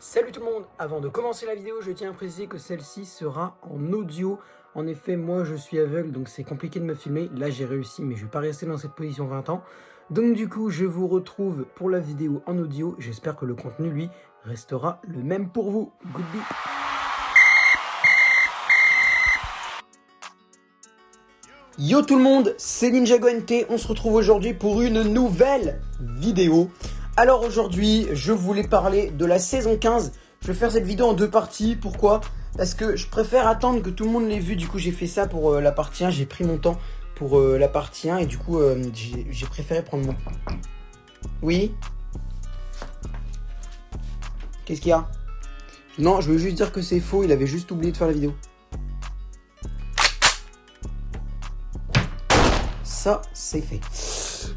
Salut tout le monde, avant de commencer la vidéo, je tiens à préciser que celle-ci sera en audio. En effet, moi je suis aveugle, donc c'est compliqué de me filmer. Là j'ai réussi, mais je vais pas rester dans cette position 20 ans. Donc du coup, je vous retrouve pour la vidéo en audio. J'espère que le contenu, lui, restera le même pour vous. Goodbye. Yo tout le monde, c'est Ninjago NT. On se retrouve aujourd'hui pour une nouvelle vidéo. Alors aujourd'hui, je voulais parler de la saison 15. Je vais faire cette vidéo en deux parties. Pourquoi? Parce que je préfère attendre que tout le monde l'ait vu. Du coup, j'ai fait ça pour la partie 1. J'ai pris mon temps pour la partie 1. Et du coup, j'ai préféré prendre mon... Oui? Qu'est-ce qu'il y a? Non, je veux juste dire que c'est faux. Il avait juste oublié de faire la vidéo. Ça, c'est fait.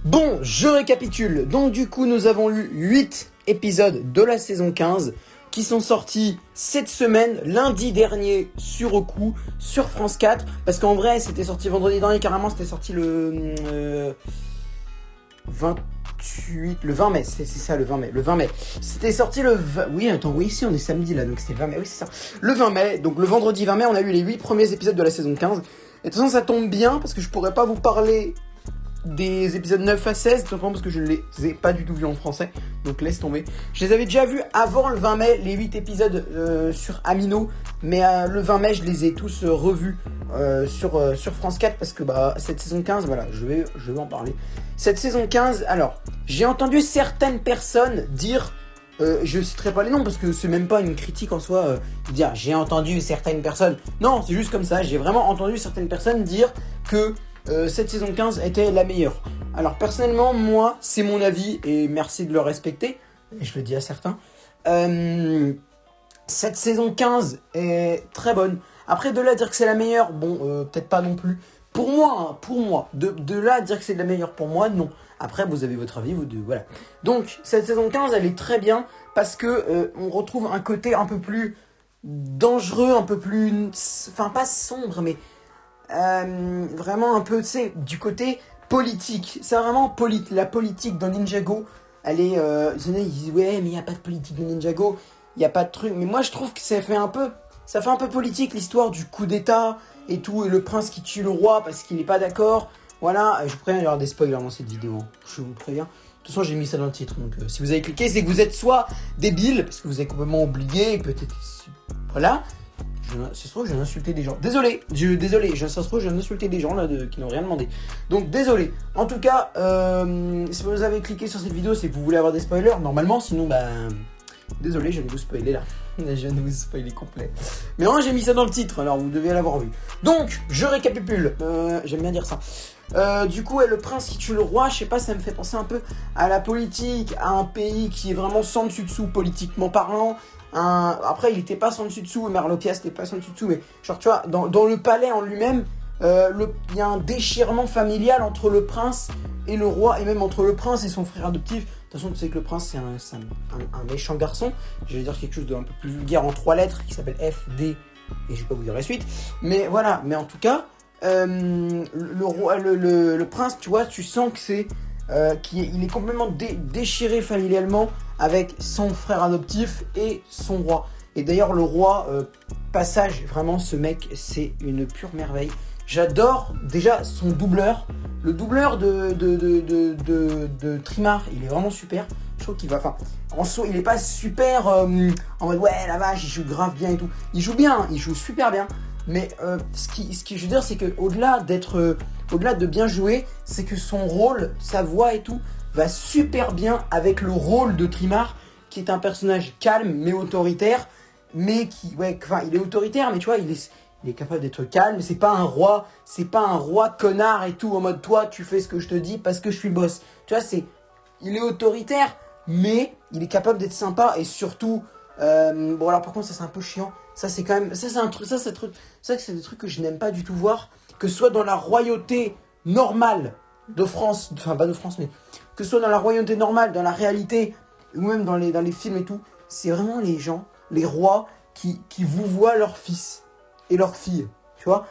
Bon, je récapitule. Donc du coup, nous avons eu 8 épisodes de la saison 15 qui sont sortis cette semaine, lundi dernier sur Roku, sur France 4. Parce qu'en vrai, c'était sorti vendredi dernier, carrément, c'était sorti le 20 mai, c'est ça, le 20 mai. Le 20 mai. C'était sorti le 20... Oui, attends, oui, si, on est samedi là, donc c'était le 20 mai. Oui, c'est ça. Le 20 mai, donc le vendredi 20 mai, on a eu les 8 premiers épisodes de la saison 15. Et de toute façon, ça tombe bien, parce que je pourrais pas vous parler des épisodes 9 à 16, tout simplement parce que je ne les ai pas du tout vus en français, donc laisse tomber. Je les avais déjà vus avant le 20 mai, les 8 épisodes sur Amino, mais le 20 mai, je les ai tous revus sur France 4, parce que bah, cette saison 15, voilà, je vais en parler. Cette saison 15, alors, j'ai entendu certaines personnes dire... je citerai pas les noms parce que c'est même pas une critique en soi, dire j'ai entendu certaines personnes. Non, c'est juste comme ça, j'ai vraiment entendu certaines personnes dire que cette saison 15 était la meilleure. Alors personnellement, moi, c'est mon avis et merci de le respecter, et je le dis à certains. Cette saison 15 est très bonne. Après, de là à dire que c'est la meilleure, bon, peut-être pas non plus. Pour moi, de là à dire que c'est la meilleure pour moi, non. Après, vous avez votre avis, vous deux, voilà. Donc, cette saison 15, elle est très bien parce que on retrouve un côté un peu plus dangereux, un peu plus... Enfin, pas sombre, mais vraiment un peu, tu sais, du côté politique. C'est vraiment la politique dans Ninjago. Elle est... ils disent, ouais, mais il n'y a pas de politique dans Ninjago. Il n'y a pas de truc. Mais moi, je trouve que ça fait un peu politique, l'histoire du coup d'état et tout. Et le prince qui tue le roi parce qu'il n'est pas d'accord. Voilà, je vous préviens, il y aura des spoilers dans cette vidéo. Hein. Je vous préviens. De toute façon, j'ai mis ça dans le titre. Donc, si vous avez cliqué, c'est que vous êtes soit débile, parce que vous avez complètement oublié, peut-être... Voilà. Ça se trouve, je viens d'insulter des gens. Désolé, ça se trouve, je viens d'insulter des gens là qui n'ont rien demandé. Donc, désolé. En tout cas, si vous avez cliqué sur cette vidéo, c'est que vous voulez avoir des spoilers. Normalement, sinon, bah... Désolé, je viens de vous spoiler là. Je viens de vous spoiler complet. Mais non, j'ai mis ça dans le titre, alors vous devez l'avoir vu. Donc, je récapitule. J'aime bien dire ça. Du coup, le prince qui tue le roi, je sais pas, ça me fait penser un peu à la politique, à un pays qui est vraiment sans dessus-dessous politiquement parlant. Après, il était pas sans dessus-dessous, Merlokia c'était pas sans dessus-dessous, mais genre, tu vois, dans le palais en lui-même, il y a un déchirement familial entre le prince et le roi, et même entre le prince et son frère adoptif. De toute façon, tu sais que le prince, c'est un méchant garçon. Je vais dire quelque chose d'un peu plus vulgaire en 3 lettres, qui s'appelle F, D, et je vais pas vous dire la suite. Mais voilà, mais en tout cas, le prince, tu vois, tu sens que c'est... il est complètement déchiré familialement avec son frère adoptif et son roi. Et d'ailleurs, le roi, passage, vraiment, ce mec, c'est une pure merveille. J'adore déjà son doubleur. Le doubleur de Trimar, il est vraiment super. Je trouve qu'il va... Enfin, en soi, il est pas super en mode ouais, la vache, il joue grave bien et tout. Il joue bien, il joue super bien. Mais ce qui je veux dire, c'est que au-delà de bien jouer, c'est que son rôle, sa voix et tout, va super bien avec le rôle de Trimar, qui est un personnage calme mais autoritaire. Mais qui... Ouais, enfin, il est autoritaire, mais tu vois, il est capable d'être calme, c'est pas un roi connard et tout, en mode toi tu fais ce que je te dis parce que je suis le boss. Tu vois, il est autoritaire, mais il est capable d'être sympa et surtout, bon alors par contre ça c'est un peu chiant, ça c'est quand même, ça c'est des trucs que je n'aime pas du tout voir, que ce soit dans la royauté normale de France, enfin pas de France mais, que ce soit dans la royauté normale, dans la réalité, ou même dans les films et tout, c'est vraiment les gens, les rois qui vous voient leur fils et leurs filles, tu vois.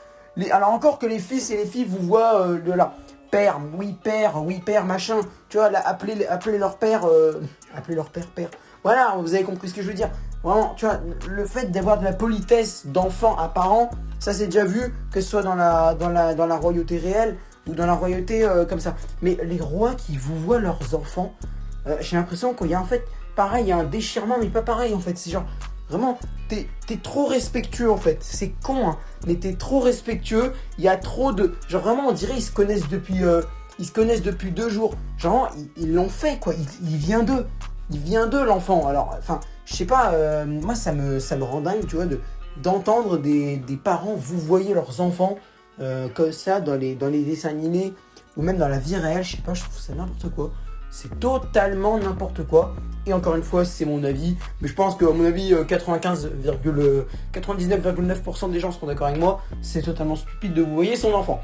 Alors encore que les fils et les filles vous voient de là, père, oui père, machin, tu vois, là, appeler leur père, père. Voilà, vous avez compris ce que je veux dire. Vraiment, tu vois, le fait d'avoir de la politesse d'enfant à parent, ça c'est déjà vu, que ce soit dans la royauté réelle ou dans la royauté comme ça. Mais les rois qui vous voient leurs enfants, j'ai l'impression qu'il y a en fait, pareil, il y a un déchirement, mais pas pareil en fait. C'est genre, vraiment, t'es trop respectueux en fait. C'est con, hein, mais t'es trop respectueux. Il y a trop de... Genre vraiment, on dirait ils se connaissent depuis 2 jours. Genre, ils l'ont fait quoi, il vient d'eux. Il vient d'eux l'enfant. Alors, enfin, je sais pas, moi ça me rend dingue, tu vois, d'entendre des parents vous voyez leurs enfants comme ça dans les dessins animés ou même dans la vie réelle, je sais pas, je trouve ça n'importe quoi. C'est totalement n'importe quoi. Et encore une fois, c'est mon avis, mais je pense qu'à mon avis, 99,9% des gens seront d'accord avec moi. C'est totalement stupide de vous voyer son enfant.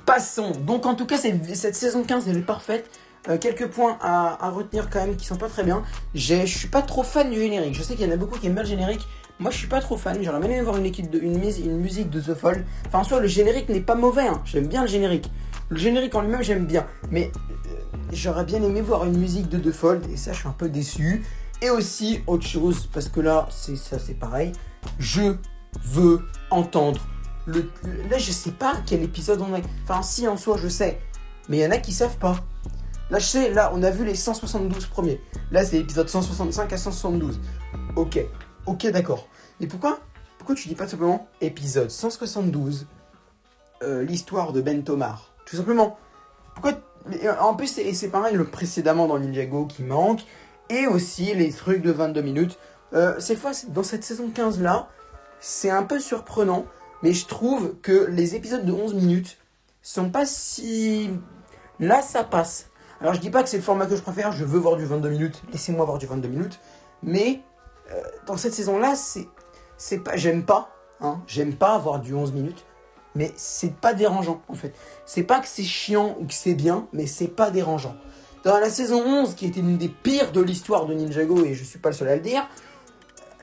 Passons. Donc en tout cas, cette saison 15, elle est parfaite. Quelques points à retenir quand même qui sont pas très bien. Je suis pas trop fan du générique. Je sais qu'il y en a beaucoup qui aiment bien le générique. Moi, je suis pas trop fan. J'aurais bien aimé voir une musique de The Fall. Enfin, en soi, le générique n'est pas mauvais. Hein. J'aime bien le générique. Le générique en lui-même, j'aime bien. Mais j'aurais bien aimé voir une musique de The Fall. Et ça, je suis un peu déçu. Et aussi, autre chose, parce que là, c'est pareil. Je veux entendre là, je sais pas quel épisode on est. Enfin, si, en soi, je sais. Mais il y en a qui savent pas. Là, je sais, là, on a vu les 172 premiers. Là, c'est l'épisode 165 à 172. Ok, d'accord. Mais pourquoi tu dis pas tout simplement épisode 172, l'histoire de Ben Tomar? Tout simplement. Pourquoi? En plus, c'est pareil, le précédemment dans Ninjago qui manque. Et aussi les trucs de 22 minutes. Cette fois, dans cette saison 15 là, c'est un peu surprenant. Mais je trouve que les épisodes de 11 minutes sont pas si... Là, ça passe. Alors, je dis pas que c'est le format que je préfère. Je veux voir du 22 minutes. Laissez-moi voir du 22 minutes. Mais dans cette saison-là, c'est pas... J'aime pas. Hein, j'aime pas avoir du 11 minutes. Mais c'est pas dérangeant, en fait. C'est pas que c'est chiant ou que c'est bien, mais c'est pas dérangeant. Dans la saison 11, qui était l'une des pires de l'histoire de Ninjago, et je suis pas le seul à le dire,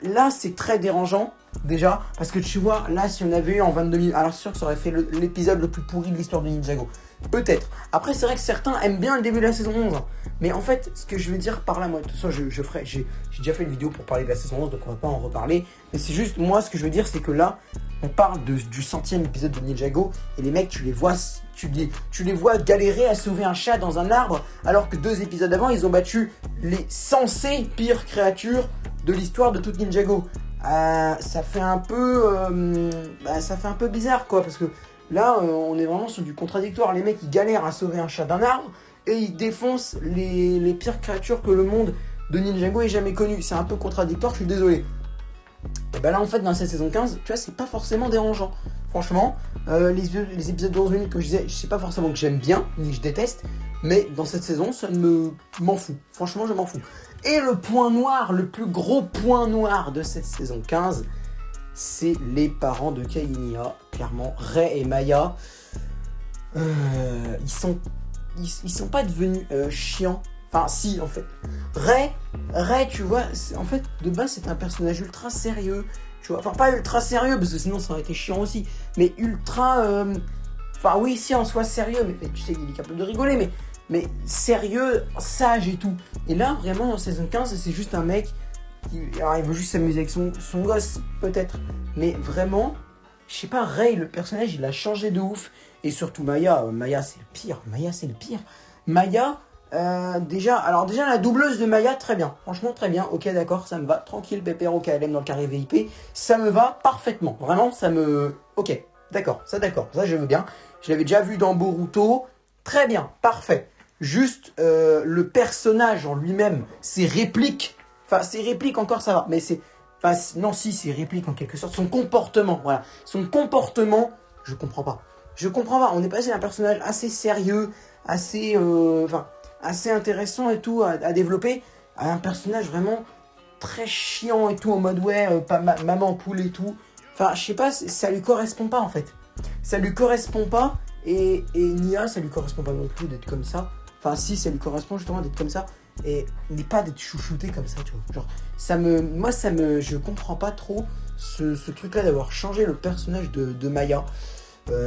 là, c'est très dérangeant. Déjà, parce que tu vois, là, si on avait eu en 22 minutes, alors c'est sûr que ça aurait fait l'épisode le plus pourri de l'histoire de Ninjago. Peut-être. Après, c'est vrai que certains aiment bien le début de la saison 11. Hein. Mais en fait, ce que je veux dire par là, moi, tout ça, je ferai. J'ai déjà fait une vidéo pour parler de la saison 11, donc on va pas en reparler. Mais c'est juste, moi, ce que je veux dire, c'est que là, on parle du 100e épisode de Ninjago, et les mecs, tu les vois galérer à sauver un chat dans un arbre, alors que 2 épisodes avant, ils ont battu les censées pires créatures de l'histoire de toute Ninjago. Ça fait un peu bizarre quoi, parce que là on est vraiment sur du contradictoire. Les mecs ils galèrent à sauver un chat d'un arbre et ils défoncent les pires créatures que le monde de Ninjago ait jamais connu. C'est un peu contradictoire, je suis désolé. Et ben là en fait dans cette saison 15, tu vois, c'est pas forcément dérangeant. Franchement, les épisodes de 11 minutes que je disais, je sais pas forcément que j'aime bien, ni que je déteste, mais dans cette saison, ça ne m'en fout. Franchement, je m'en fous. Et le point noir, le plus gros point noir de cette saison 15, c'est les parents de Kai et Nya. Clairement, Rei et Maya, ils sont pas devenus chiants. Enfin, si, en fait. Rei, tu vois, en fait, de base, c'est un personnage ultra sérieux. Tu vois, enfin, pas ultra sérieux, parce que sinon, ça aurait été chiant aussi. Mais ultra... Enfin, oui, si, en soi, sérieux. Mais tu sais, il est capable de rigoler, mais sérieux, sage et tout. Et là, vraiment, en saison 15, c'est juste un mec qui... Alors, il veut juste s'amuser avec son gosse, peut-être. Mais vraiment, je sais pas, Rei, le personnage, il a changé de ouf. Et surtout, Maya, c'est le pire. Maya... déjà, la doubleuse de Maya, très bien. Franchement, très bien. Ok, d'accord, ça me va. Tranquille, Pépère au KLM dans le carré VIP. Ça me va parfaitement. Vraiment, ça me... Ok, d'accord. Ça, je veux bien. Je l'avais déjà vu dans Boruto. Très bien, parfait. Juste, le personnage en lui-même, ses répliques. Enfin, ses répliques encore, ça va. Mais c'est... Enfin, non, si, ses répliques en quelque sorte. Son comportement, voilà. Son comportement, je comprends pas. On est passé d'un personnage assez sérieux, assez... assez intéressant et tout à développer, à un personnage vraiment très chiant et tout, en mode ouais, maman poule et tout. Enfin, je sais pas, ça lui correspond pas en fait. Ça lui correspond pas, et Nya, ça lui correspond pas non plus d'être comme ça. Enfin, si, ça lui correspond justement d'être comme ça, et n'est pas d'être chouchouté comme ça, tu vois. Genre, je comprends pas trop ce truc-là d'avoir changé le personnage de Maya.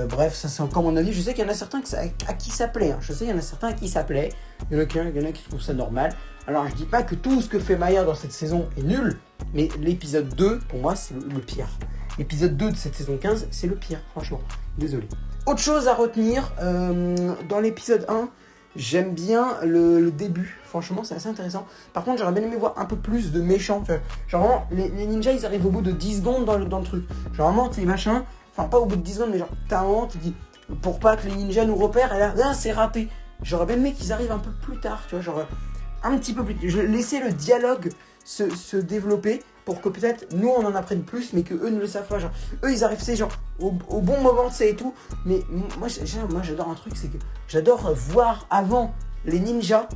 Bref, ça c'est encore mon avis. Je sais qu'il y en a certains à qui ça plaît. Hein. Je sais qu'il y en a certains à qui ça plaît. Il y en a qui trouvent ça normal. Alors je dis pas que tout ce que fait Maya dans cette saison est nul, mais l'épisode 2, pour moi, c'est le pire. L'épisode 2 de cette saison 15, c'est le pire, franchement. Désolé. Autre chose à retenir, dans l'épisode 1, j'aime bien le début. Franchement, c'est assez intéressant. Par contre, j'aurais bien aimé voir un peu plus de méchants. Tu vois. Genre vraiment, les ninjas, ils arrivent au bout de 10 secondes dans le truc. Genre vraiment, t'es machin. Enfin, pas au bout de 10 secondes, mais genre, t'as un moment, tu dis, pour pas que les ninjas nous repèrent, et là, c'est raté. J'aurais bien aimé qu'ils arrivent un peu plus tard, tu vois, genre, un petit peu plus. Je laissais le dialogue se développer pour que peut-être nous on en apprenne plus, mais que eux ne le savent pas. Genre, eux ils arrivent, c'est genre au bon moment, c'est et tout. Mais moi j'adore un truc, c'est que j'adore voir avant les ninjas,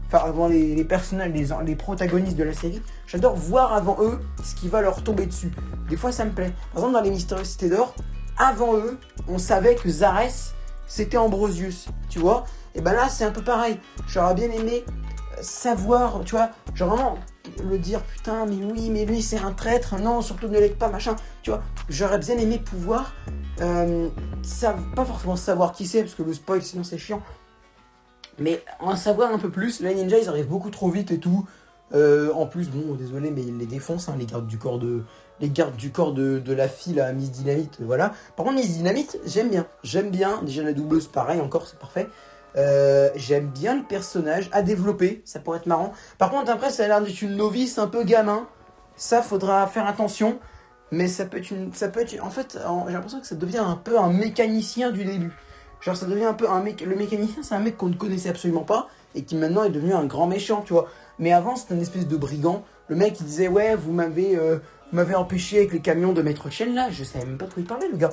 enfin avant les personnages, les protagonistes de la série. J'adore voir avant eux ce qui va leur tomber dessus. Des fois ça me plaît. Par exemple dans les Mystérieuses Cités d'Or, avant eux, on savait que Zarès c'était Ambrosius, tu vois. Et ben là c'est un peu pareil. J'aurais bien aimé savoir, tu vois, genre vraiment le dire putain mais oui mais lui c'est un traître, non surtout ne l'aide pas machin, tu vois. J'aurais bien aimé pouvoir pas forcément savoir qui c'est parce que le spoil sinon c'est chiant, mais en savoir un peu plus. Les ninjas ils arrivent beaucoup trop vite et tout, en plus bon désolé mais ils les défoncent hein, les gardes du corps de la fille là, Miss Dynamite, voilà. Par contre Miss Dynamite j'aime bien, déjà la doubleuse pareil encore c'est parfait. J'aime bien le personnage à développer, ça pourrait être marrant. Par contre après ça a l'air d'être une novice un peu gamin, ça faudra faire attention. Mais ça peut être en fait j'ai l'impression que ça devient un peu un mécanicien du début. Genre ça devient un peu le mécanicien c'est un mec qu'on ne connaissait absolument pas et qui maintenant est devenu un grand méchant, tu vois. Mais avant c'était une espèce de brigand. Le mec il disait ouais vous m'avez empêché avec les camions de mettre chaîne là, je savais même pas de quoi il parlait le gars.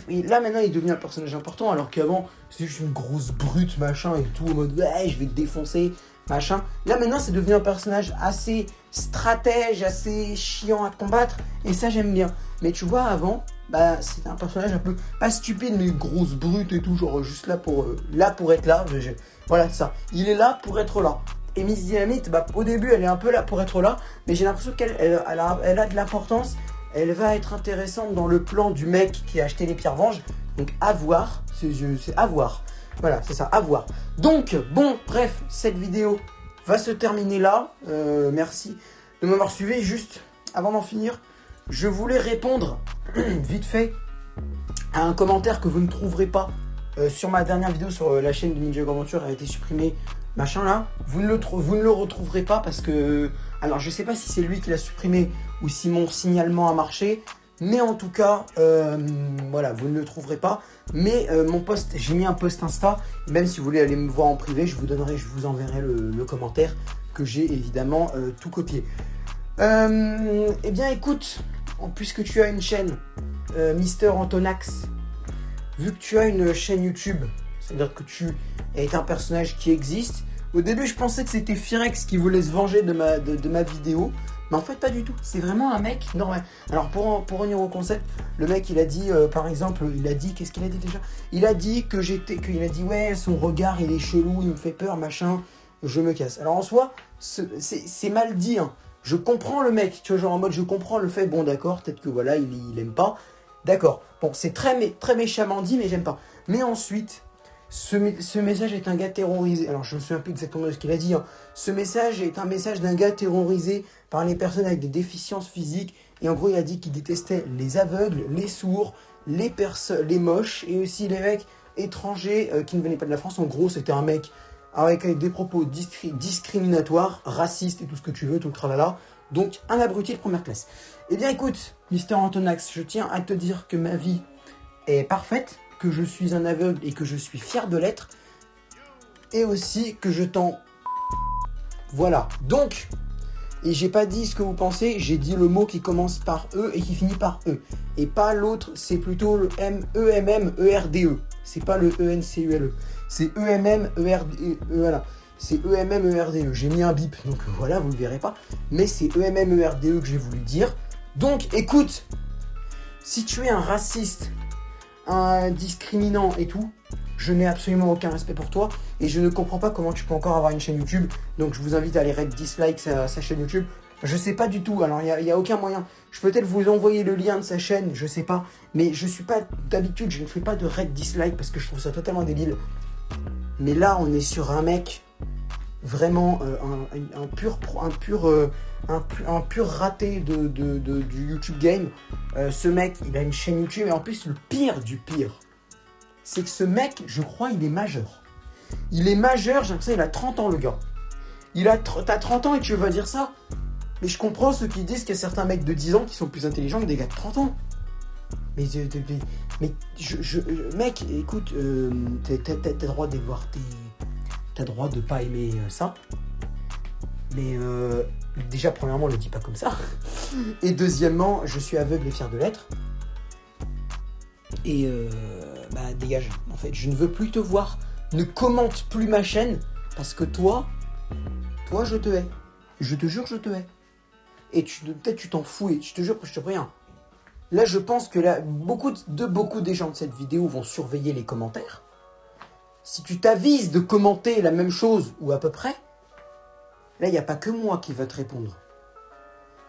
Et là maintenant il est devenu un personnage important alors qu'avant c'était juste une grosse brute machin et tout en mode ouais je vais te défoncer machin. Là maintenant c'est devenu un personnage assez stratège, assez chiant à combattre et ça j'aime bien. Mais tu vois avant bah c'était un personnage un peu pas stupide mais grosse brute et tout, genre juste là pour être là. Voilà ça, il est là pour être là. Et Miss Dynamite, bah, au début, elle est un peu là pour être là, mais j'ai l'impression qu'elle a de l'importance. Elle va être intéressante dans le plan du mec qui a acheté les pierres venges. Donc, à voir. C'est à voir. Voilà, c'est ça, à voir. Donc, bon, bref, cette vidéo va se terminer là. Merci de m'avoir suivi. Juste, avant d'en finir, je voulais répondre, vite fait, à un commentaire que vous ne trouverez pas sur ma dernière vidéo sur la chaîne de Ninja Aventure. Elle a été supprimée. Machin là, vous ne le retrouverez pas parce que... Alors je sais pas si c'est lui qui l'a supprimé ou si mon signalement a marché. Mais en tout cas, voilà, vous ne le trouverez pas. Mais mon post, j'ai mis un post Insta. Même si vous voulez aller me voir en privé, je vous enverrai le commentaire que j'ai évidemment tout copié. Eh bien écoute, puisque tu as une chaîne, Mister Antonax, vu que tu as une chaîne YouTube, c'est-à-dire que tu es un personnage qui existe. Au début, je pensais que c'était Firex qui voulait se venger de ma vidéo. Mais en fait, pas du tout. C'est vraiment un mec normal. Alors, pour revenir au concept, le mec, il a dit, par exemple, qu'est-ce qu'il a dit déjà? Il a dit qu'il a dit, ouais, son regard, il est chelou, il me fait peur, machin, je me casse. Alors, en soi, c'est mal dit, hein. Je comprends le mec, tu vois, genre en mode, je comprends le fait, bon, d'accord, peut-être que voilà, il aime pas. D'accord. Bon, c'est très méchamment dit, mais j'aime pas. Mais ensuite... Ce message est un gars terrorisé. Alors je me souviens plus exactement de ce qu'il a dit. Hein. Ce message est un message d'un gars terrorisé par les personnes avec des déficiences physiques. Et en gros, il a dit qu'il détestait les aveugles, les sourds, les moches et aussi les mecs étrangers qui ne venaient pas de la France. En gros, c'était un mec avec des propos discriminatoires, racistes et tout ce que tu veux, tout le tralala. Donc un abruti de première classe. Eh bien écoute, Mister Antonax, je tiens à te dire que ma vie est parfaite, que je suis un aveugle et que je suis fier de l'être, et aussi que je t'en... Voilà, donc, et j'ai pas dit ce que vous pensez, j'ai dit le mot qui commence par E et qui finit par E, et pas l'autre, c'est plutôt le E-M-M-E-R-D-E, c'est pas le E-N-C-U-L-E, c'est E-M-M-E-R-D-E, voilà, c'est E-M-M-E-R-D-E, j'ai mis un bip, donc voilà, vous le verrez pas, mais c'est E-M-M-E-R-D-E que j'ai voulu dire. Donc, écoute, si tu es un raciste, un discriminant et tout, je n'ai absolument aucun respect pour toi et je ne comprends pas comment tu peux encore avoir une chaîne YouTube. Donc je vous invite à aller dislike sa chaîne YouTube Je sais pas du tout. Alors, il y a aucun moyen. Je peux peut-être vous envoyer le lien de sa chaîne, je sais pas. Mais je suis pas... D'habitude, je ne fais pas de raid dislike parce que je trouve ça totalement débile. Mais là, on est sur un mec... Vraiment un pur raté du YouTube game. Ce mec, il a une chaîne YouTube. Et en plus, le pire du pire, c'est que ce mec, je crois, il est majeur. Il est majeur, j'ai l'impression qu'il a 30 ans, le gars. T'as 30 ans et tu vas dire ça? Mais je comprends ceux qui disent qu'il y a certains mecs de 10 ans qui sont plus intelligents que des gars de 30 ans. Mais mec, écoute, t'as droit d'avoir tes... T'as droit de pas aimer ça. Mais déjà, premièrement, le dis pas comme ça. Et deuxièmement, je suis aveugle et fier de l'être. Et bah dégage. En fait, je ne veux plus te voir. Ne commente plus ma chaîne. Parce que toi, je te hais. Je te jure, je te hais. Et peut-être tu t'en fous. Et je te jure que je te rien. Là, je pense que là, beaucoup des gens de cette vidéo vont surveiller les commentaires. Si tu t'avises de commenter la même chose, ou à peu près, là, il n'y a pas que moi qui va te répondre.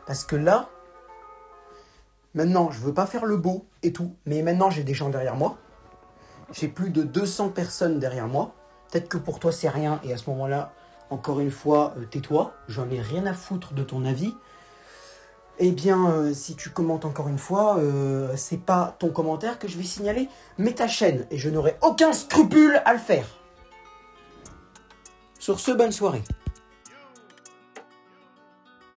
Parce que là, maintenant, je ne veux pas faire le beau et tout, mais maintenant, j'ai des gens derrière moi. J'ai plus de 200 personnes derrière moi. Peut-être que pour toi, c'est rien, et à ce moment-là, encore une fois, tais-toi. J'en ai rien à foutre de ton avis. Eh bien, si tu commentes encore une fois, c'est pas ton commentaire que je vais signaler, mais ta chaîne. Et je n'aurai aucun scrupule à le faire. Sur ce, bonne soirée.